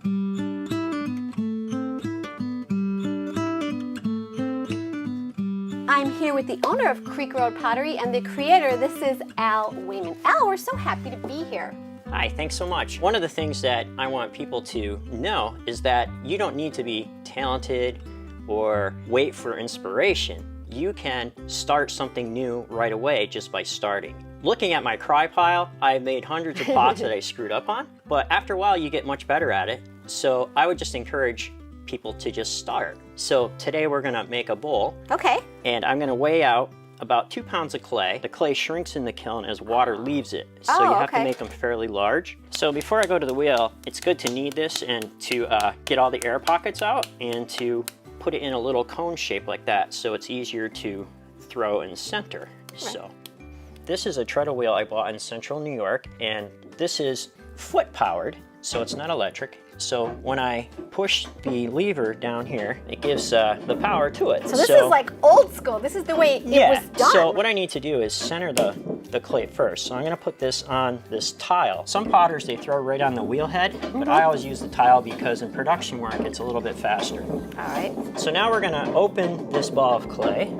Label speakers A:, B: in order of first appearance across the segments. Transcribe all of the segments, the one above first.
A: I'm here with the owner of Creek Road Pottery and the creator. This is Al Wayman. Al, we're so happy to be here.
B: Hi, thanks so much. One of the things that I want people to know is that you don't need to be talented or wait for inspiration. You can start something new right away just by starting. Looking at my cry pile, I made hundreds of pots that I screwed up on, but after a while you get much better at it. So I would just encourage people to just start. So today we're gonna make a bowl.
A: Okay.
B: And I'm gonna weigh out about 2 pounds of clay. The clay shrinks in the kiln as water leaves it. So you have to make them fairly large. So before I go to the wheel, it's good to knead this and to get all the air pockets out and to put it in a little cone shape like that so it's easier to throw and center. Right. So this is a treadle wheel I bought in central New York, and this is foot powered, so it's not electric. So when I push the lever down here, it gives the power to it.
A: So this is like old school. This is the way it was done.
B: So what I need to do is center the clay first. So I'm gonna put this on this tile. Some potters, they throw right on the wheel head, but I always use the tile because in production work, it's a little bit faster.
A: All right.
B: So now we're gonna open this ball of clay.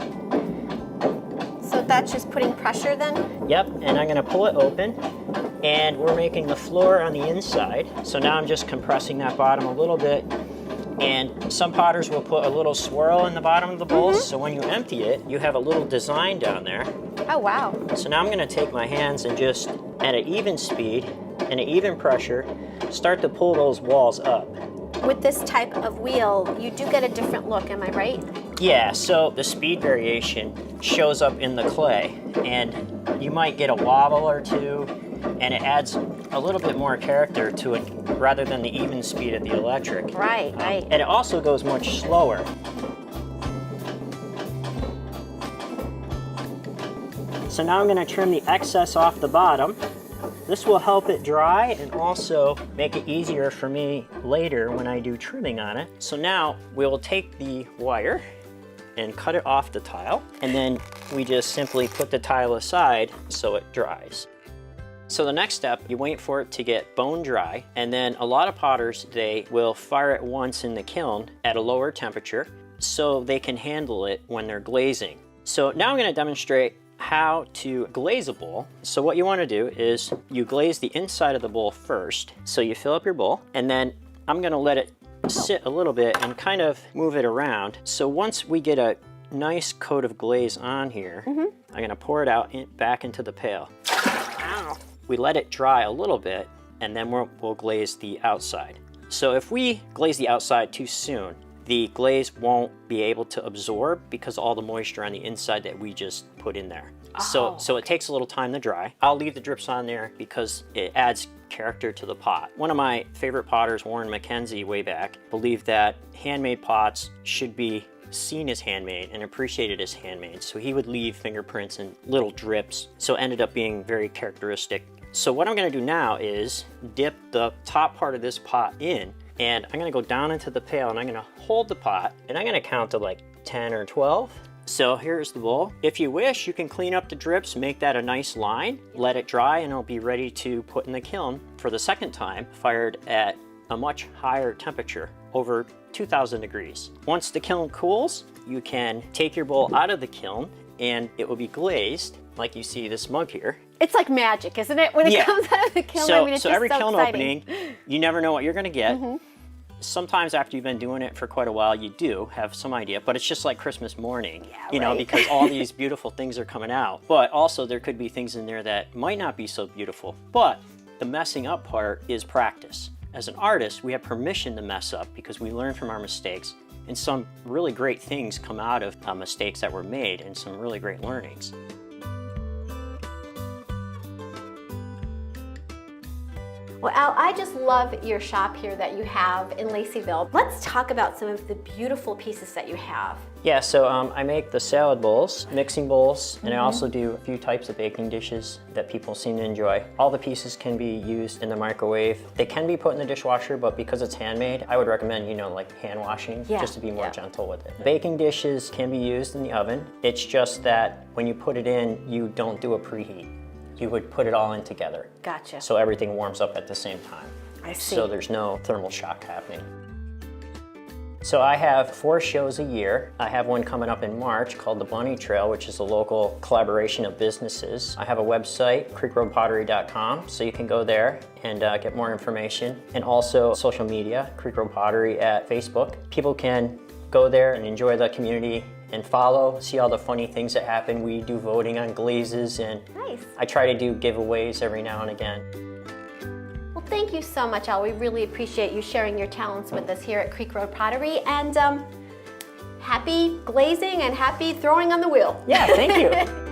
A: So that's just putting pressure then?
B: Yep, and I'm gonna pull it open. And we're making the floor on the inside. So now I'm just compressing that bottom a little bit. And some potters will put a little swirl in the bottom of the bowl. So when you empty it, you have a little design down there.
A: Oh, wow.
B: So now I'm gonna take my hands and just, at an even speed and an even pressure, start to pull those walls up.
A: With this type of wheel, you do get a different look, am I right?
B: Yeah, so the speed variation shows up in the clay. And you might get a wobble or two, and it adds a little bit more character to it rather than the even speed of the electric.
A: Right, right.
B: And it also goes much slower. So now I'm going to trim the excess off the bottom. This will help it dry and also make it easier for me later when I do trimming on it. So now we'll take the wire and cut it off the tile, and then we just simply put the tile aside so it dries. So the next step, you wait for it to get bone dry, and then a lot of potters, they will fire it once in the kiln at a lower temperature so they can handle it when they're glazing. So now I'm going to demonstrate how to glaze a bowl. So what you want to do is you glaze the inside of the bowl first. So you fill up your bowl, and then I'm going to let it sit a little bit and kind of move it around. So once we get a nice coat of glaze on here, I'm going to pour it out back into the pail. Ow. We let it dry a little bit, and then we'll glaze the outside. So if we glaze the outside too soon, the glaze won't be able to absorb because all the moisture on the inside that we just put in there. So it takes a little time to dry. I'll leave the drips on there because it adds character to the pot. One of my favorite potters, Warren McKenzie, way back, believed that handmade pots should be seen as handmade and appreciated as handmade. So he would leave fingerprints and little drips. So it ended up being very characteristic. So what I'm gonna do now is dip the top part of this pot in, and I'm gonna go down into the pail and I'm gonna hold the pot and I'm gonna count to like 10 or 12. So here's the bowl. If you wish, you can clean up the drips, make that a nice line, let it dry, and it'll be ready to put in the kiln for the second time, fired at a much higher temperature, over 2,000 degrees. Once the kiln cools, you can take your bowl out of the kiln and it will be glazed, like you see this mug here.
A: It's like magic, isn't it? When it comes out of the kiln, I mean, it's
B: so
A: just
B: every
A: so
B: kiln
A: exciting.
B: opening, you never know what you're gonna get. Sometimes after you've been doing it for quite a while, you do have some idea, but it's just like Christmas morning, you know, because all these beautiful things are coming out. But also there could be things in there that might not be so beautiful. But the messing up part is practice. As an artist, we have permission to mess up because we learn from our mistakes, and some really great things come out of mistakes that were made and some really great learnings.
A: Well, Al, I just love your shop here that you have in Laceyville. Let's talk about some of the beautiful pieces that you have.
B: Yeah, so I make the salad bowls, mixing bowls, and I also do a few types of baking dishes that people seem to enjoy. All the pieces can be used in the microwave. They can be put in the dishwasher, but because it's handmade, I would recommend, you know, like hand washing, just to be more gentle with it. Baking dishes can be used in the oven. It's just that when you put it in, you don't do a preheat. You would put it all in together.
A: Gotcha.
B: So everything warms up at the same time.
A: I see.
B: So there's no thermal shock happening. So I have 4 shows a year. I have one coming up in March called the Bunny Trail, which is a local collaboration of businesses. I have a website, creekroadpottery.com, so you can go there and get more information. And also social media, Creek Road Pottery at Facebook. People can go there and enjoy the community and follow, see all the funny things that happen. We do voting on glazes, and
A: Nice.
B: I try to do giveaways every now and again.
A: Well, thank you so much, Al. We really appreciate you sharing your talents with us here at Creek Road Pottery, and happy glazing and happy throwing on the wheel.
B: Yeah, thank you.